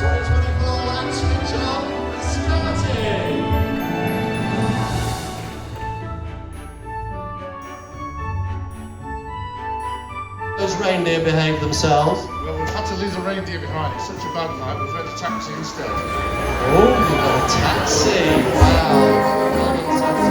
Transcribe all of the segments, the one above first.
2024 and switch on starting. Those reindeer behave themselves. Well, we've had to leave the reindeer behind. It's such a bad night, we've had a taxi instead. Oh, you've got a taxi. Wow. Well done, taxi.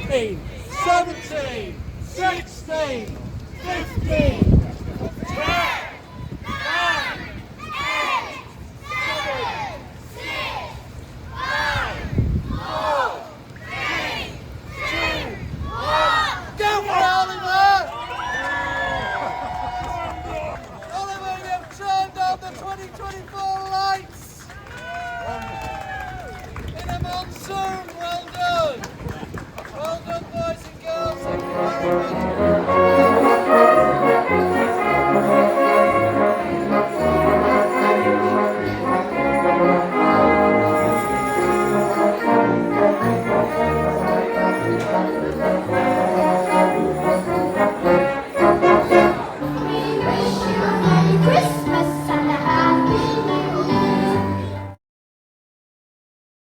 Hey.